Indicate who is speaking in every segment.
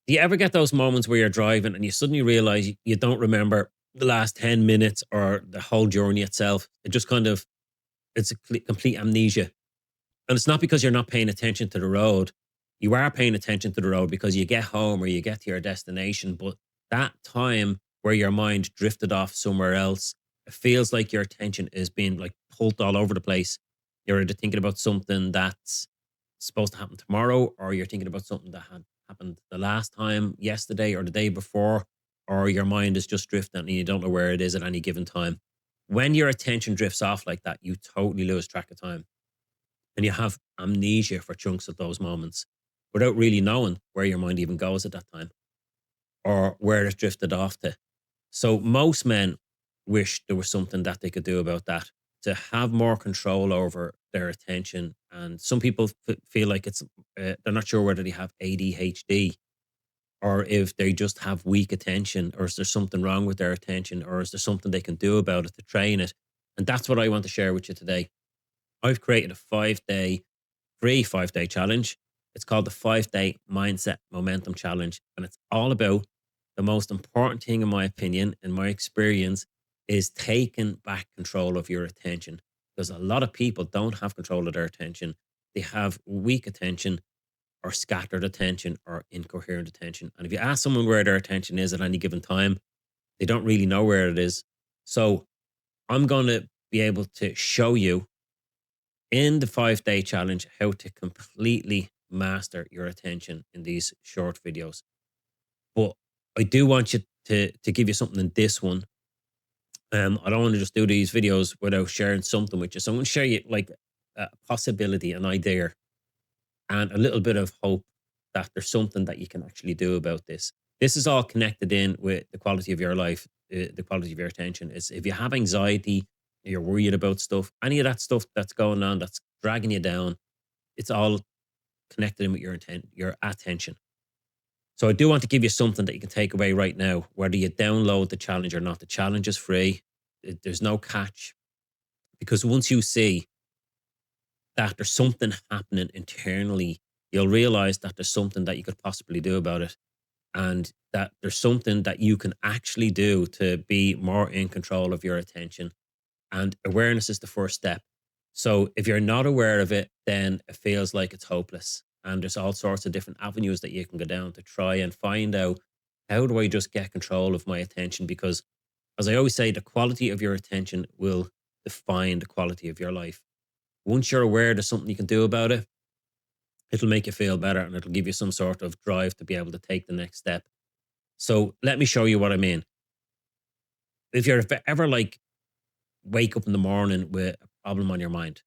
Speaker 1: Do you ever get those moments where you're driving and you suddenly realize you don't remember the last 10 minutes or the whole journey itself? It just kind of, it's a complete amnesia. And it's not because you're not paying attention to the road. You are paying attention to the road because you get home or you get to your destination. But that time where your mind drifted off somewhere else, it feels like your attention is being like pulled all over the place. You're either thinking about something that's supposed to happen tomorrow, or you're thinking about something that had happened the last time, yesterday, or the day before, or your mind is just drifting and you don't know where it is at any given time. When your attention drifts off like that, you totally lose track of time and you have amnesia for chunks of those moments without really knowing where your mind even goes at that time or where it drifted off to. So most men wish there was something that they could do about that to have more control over their attention. And some people feel like they're not sure whether they have ADHD or if they just have weak attention, or is there something wrong with their attention, or is there something they can do about it to train it? And that's what I want to share with you today. I've created a 5-day, free 5-day challenge. It's called the 5-day Mindset Momentum Challenge. And it's all about the most important thing, in my opinion, in my experience, is taking back control of your attention. Because a lot of people don't have control of their attention. They have weak attention or scattered attention or incoherent attention. And if you ask someone where their attention is at any given time, they don't really know where it is. So I'm going to be able to show you in the 5-day challenge how to completely master your attention in these short videos. But I do want you to give you something in this one. I don't want to just do these videos without sharing something with you. So I'm going to share you like a possibility, an idea, and a little bit of hope that there's something that you can actually do about this. This is all connected in with the quality of your life, the quality of your attention. Is if you have anxiety, you're worried about stuff, any of that stuff that's going on, that's dragging you down, it's all connected in with your attention. So I do want to give you something that you can take away right now, whether you download the challenge or not. The challenge is free. There's no catch, because once you see that there's something happening internally, you'll realize that there's something that you could possibly do about it. And that there's something that you can actually do to be more in control of your attention. And awareness is the first step. So if you're not aware of it, then it feels like it's hopeless. And there's all sorts of different avenues that you can go down to try and find out, how do I just get control of my attention? Because as I always say, the quality of your attention will define the quality of your life. Once you're aware there's something you can do about it, it'll make you feel better and it'll give you some sort of drive to be able to take the next step. So let me show you what I mean. If you're ever like wake up in the morning with a problem on your mind,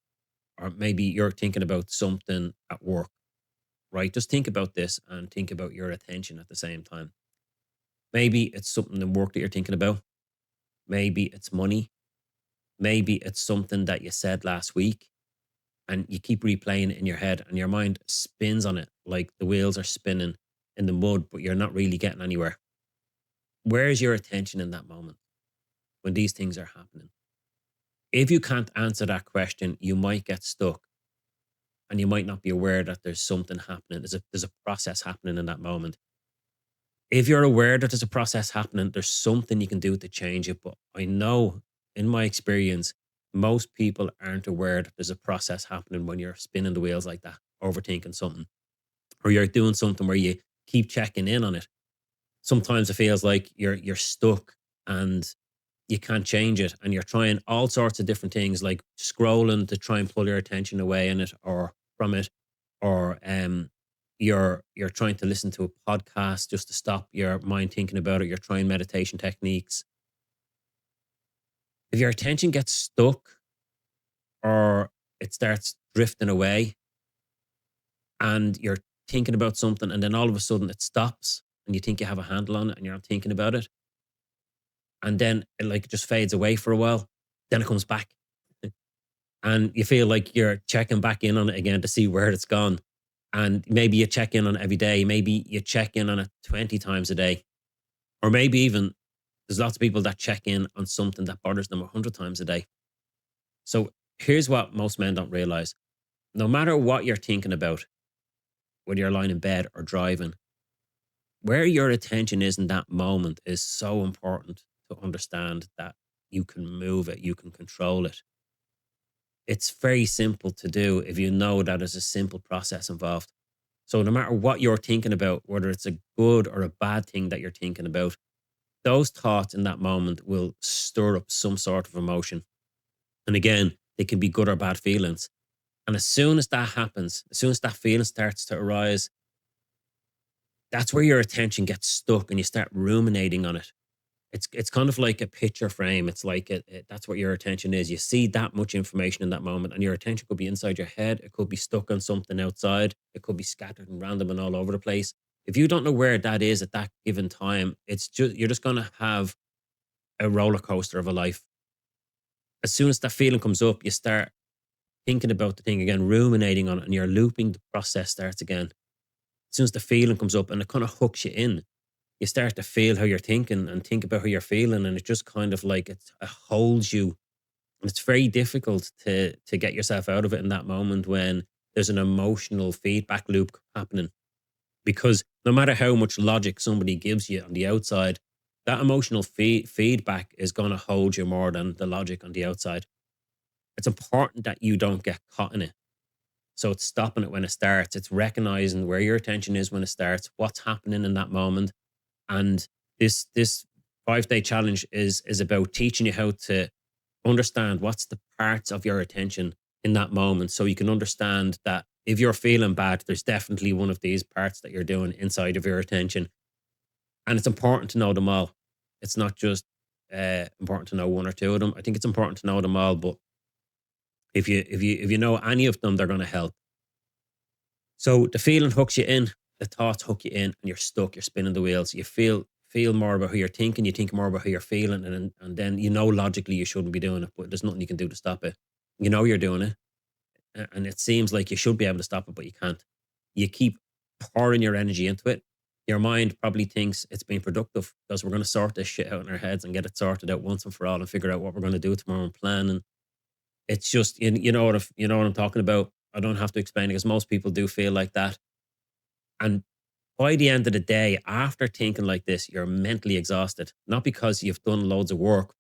Speaker 1: or maybe you're thinking about something at work, right? Just think about this and think about your attention at the same time. Maybe it's something in work that you're thinking about. Maybe it's money. Maybe it's something that you said last week and you keep replaying it in your head and your mind spins on it like the wheels are spinning in the mud, but you're not really getting anywhere. Where is your attention in that moment when these things are happening? If you can't answer that question, you might get stuck and you might not be aware that there's something happening. There's a process happening in that moment. If you're aware that there's a process happening, there's something you can do to change it. But I know in my experience, most people aren't aware that there's a process happening when you're spinning the wheels like that, overthinking something, or you're doing something where you keep checking in on it. Sometimes it feels like you're stuck and you can't change it, and you're trying all sorts of different things like scrolling to try and pull your attention away in it or from it, or you're trying to listen to a podcast just to stop your mind thinking about it. You're trying meditation techniques. If your attention gets stuck or it starts drifting away and you're thinking about something and then all of a sudden it stops and you think you have a handle on it and you're not thinking about it, and then it like just fades away for a while, then it comes back and you feel like you're checking back in on it again to see where it's gone. And maybe you check in on it every day. Maybe you check in on it 20 times a day. Or maybe even there's lots of people that check in on something that bothers them 100 times a day. So here's what most men don't realize. No matter what you're thinking about, whether you're lying in bed or driving, where your attention is in that moment is so important to understand that you can move it, you can control it. It's very simple to do if you know that there's a simple process involved. So no matter what you're thinking about, whether it's a good or a bad thing that you're thinking about, those thoughts in that moment will stir up some sort of emotion. And again, they can be good or bad feelings. And as soon as that happens, as soon as that feeling starts to arise, that's where your attention gets stuck and you start ruminating on it. It's kind of like a picture frame. It's like that's what your attention is. You see that much information in that moment, and your attention could be inside your head. It could be stuck on something outside. It could be scattered and random and all over the place. If you don't know where that is at that given time, it's just you're just gonna have a roller coaster of a life. As soon as that feeling comes up, you start thinking about the thing again, ruminating on it, and your looping the process starts again. As soon as the feeling comes up and it kind of hooks you in, you start to feel how you're thinking and think about how you're feeling. And it just kind of like it holds you. And it's very difficult to get yourself out of it in that moment when there's an emotional feedback loop happening. Because no matter how much logic somebody gives you on the outside, that emotional feedback is going to hold you more than the logic on the outside. It's important that you don't get caught in it. So it's stopping it when it starts. It's recognizing where your attention is when it starts, what's happening in that moment. And this 5-day challenge is about teaching you how to understand what's the parts of your attention in that moment, so you can understand that if you're feeling bad, there's definitely one of these parts that you're doing inside of your attention. And it's important to know them all. It's not just important to know one or two of them. I think it's important to know them all, but if you know any of them, they're going to help. So the feeling hooks you in, the thoughts hook you in, and you're stuck. You're spinning the wheels. You feel more about how you're thinking. You think more about how you're feeling, and then you know logically you shouldn't be doing it, but there's nothing you can do to stop it. You know you're doing it, and it seems like you should be able to stop it, but you can't. You keep pouring your energy into it. Your mind probably thinks it's being productive because we're going to sort this shit out in our heads and get it sorted out once and for all, and figure out what we're going to do tomorrow and plan. And it's just you know you know what I'm talking about. I don't have to explain it because most people do feel like that. And by the end of the day, after thinking like this, you're mentally exhausted, not because you've done loads of work,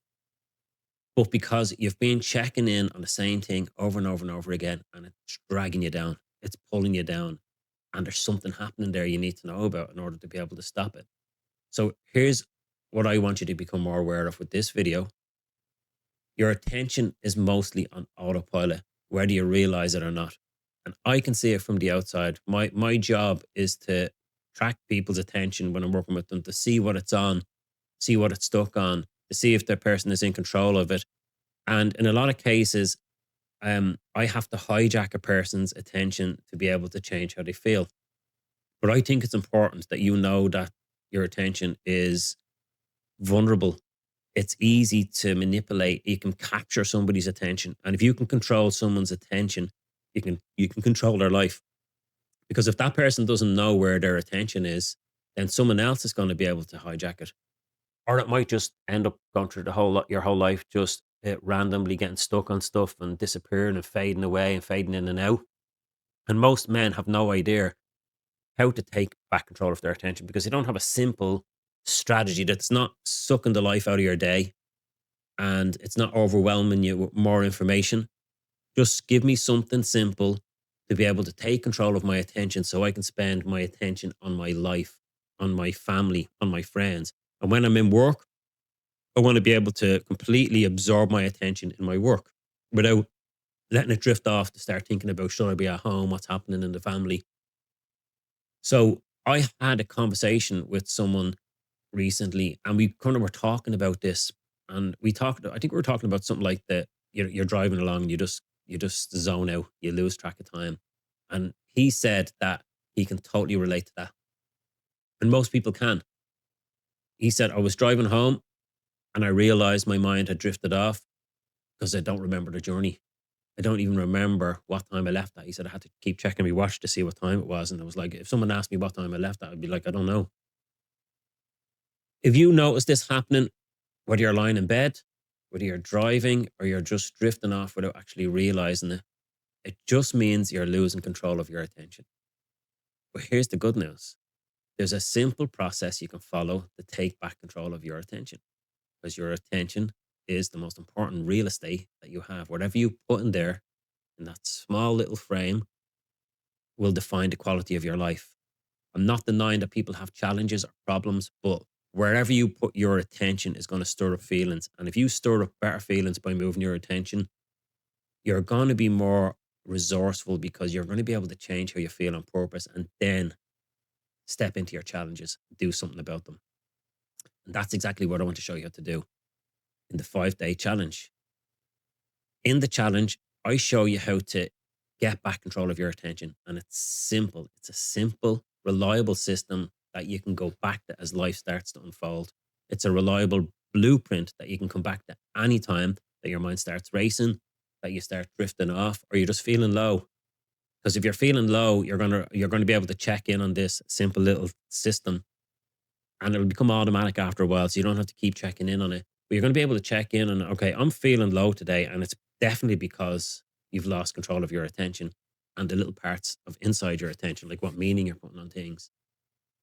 Speaker 1: but because you've been checking in on the same thing over and over and over again, and it's dragging you down. It's pulling you down. And there's something happening there you need to know about in order to be able to stop it. So here's what I want you to become more aware of with this video. Your attention is mostly on autopilot, whether you realize it or not. And I can see it from the outside. My job is to track people's attention when I'm working with them, to see what it's on, see what it's stuck on, to see if the person is in control of it. And in a lot of cases, I have to hijack a person's attention to be able to change how they feel. But I think it's important that you know that your attention is vulnerable. It's easy to manipulate. You can capture somebody's attention. And if you can control someone's attention, you can control their life. Because if that person doesn't know where their attention is, then someone else is going to be able to hijack it. Or it might just end up going through your whole life, just randomly getting stuck on stuff and disappearing and fading away and fading in and out. And most men have no idea how to take back control of their attention because they don't have a simple strategy that's not sucking the life out of your day and it's not overwhelming you with more information. Just give me something simple to be able to take control of my attention so I can spend my attention on my life, on my family, on my friends. And when I'm in work, I want to be able to completely absorb my attention in my work without letting it drift off to start thinking about should I be at home, what's happening in the family. So I had a conversation with someone recently and we kind of were talking about this. And I think we were talking about something like that you're driving along and you just zone out, you lose track of time. And he said that he can totally relate to that. And most people can. He said, I was driving home and I realized my mind had drifted off because I don't remember the journey. I don't even remember what time I left that. He said I had to keep checking my watch to see what time it was. And I was like, if someone asked me what time I left that, I'd be like, I don't know. If you notice this happening, whether you're lying in bed, whether you're driving, or you're just drifting off without actually realizing it, it just means you're losing control of your attention. But here's the good news. There's a simple process you can follow to take back control of your attention, because your attention is the most important real estate that you have. Whatever you put in there in that small little frame will define the quality of your life. I'm not denying that people have challenges or problems, but wherever you put your attention is going to stir up feelings. And if you stir up better feelings by moving your attention, you're going to be more resourceful because you're going to be able to change how you feel on purpose and then step into your challenges, do something about them. And that's exactly what I want to show you how to do in the 5 day challenge. In the challenge, I show you how to get back control of your attention. And it's simple. It's a simple, reliable system that you can go back to as life starts to unfold. It's a reliable blueprint that you can come back to any time that your mind starts racing, that you start drifting off, or you're just feeling low. Because if you're feeling low, you're gonna be able to check in on this simple little system, and it'll become automatic after a while. So you don't have to keep checking in on it. But you're going to be able to check in on, okay, I'm feeling low today. And it's definitely because you've lost control of your attention and the little parts of inside your attention, like what meaning you're putting on things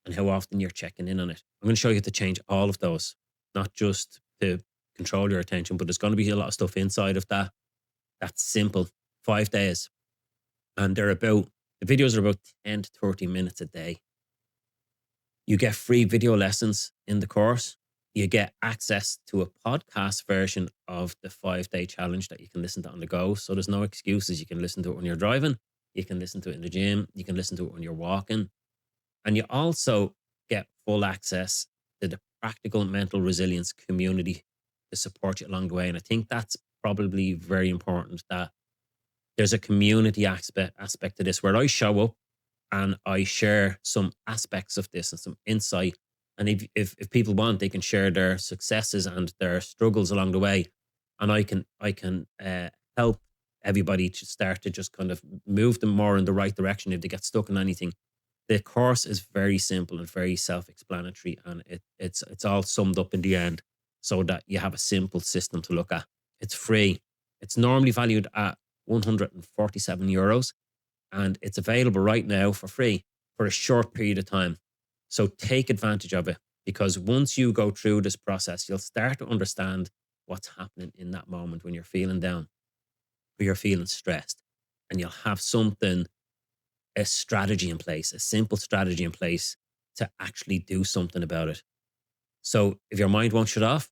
Speaker 1: and how often you're checking in on it. I'm going to show you how to change all of those, not just to control your attention, but there's going to be a lot of stuff inside of that. That's simple. 5 days. And the videos are about 10 to 30 minutes a day. You get free video lessons in the course. You get access to a podcast version of the 5 day challenge that you can listen to on the go. So there's no excuses. You can listen to it when you're driving. You can listen to it in the gym. You can listen to it when you're walking. And you also get full access to the practical mental resilience community to support you along the way. And I think that's probably very important, that there's a community aspect to this where I show up and I share some aspects of this and some insight. And if people want, they can share their successes and their struggles along the way, and I can help everybody to start to just kind of move them more in the right direction if they get stuck in anything. The course is very simple and very self-explanatory, and it's all summed up in the end so that you have a simple system to look at. It's free. It's normally valued at €147, and it's available right now for free for a short period of time. So take advantage of it, because once you go through this process, you'll start to understand what's happening in that moment when you're feeling down or you're feeling stressed, and you'll have a strategy in place, a simple strategy in place to actually do something about it. So if your mind won't shut off,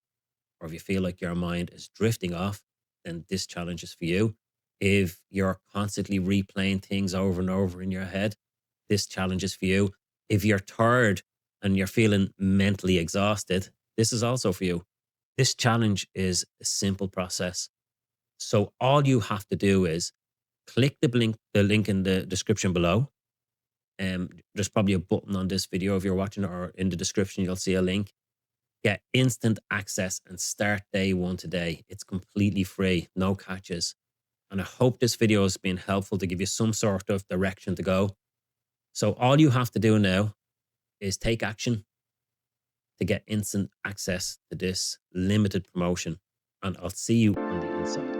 Speaker 1: or if you feel like your mind is drifting off, then this challenge is for you. If you're constantly replaying things over and over in your head, this challenge is for you. If you're tired and you're feeling mentally exhausted, this is also for you. This challenge is a simple process. So all you have to do is click the link in the description below. There's probably a button on this video if you're watching, or in the description, you'll see a link. Get instant access and start day one today. It's completely free, no catches. And I hope this video has been helpful to give you some sort of direction to go. So all you have to do now is take action to get instant access to this limited promotion. And I'll see you on the inside.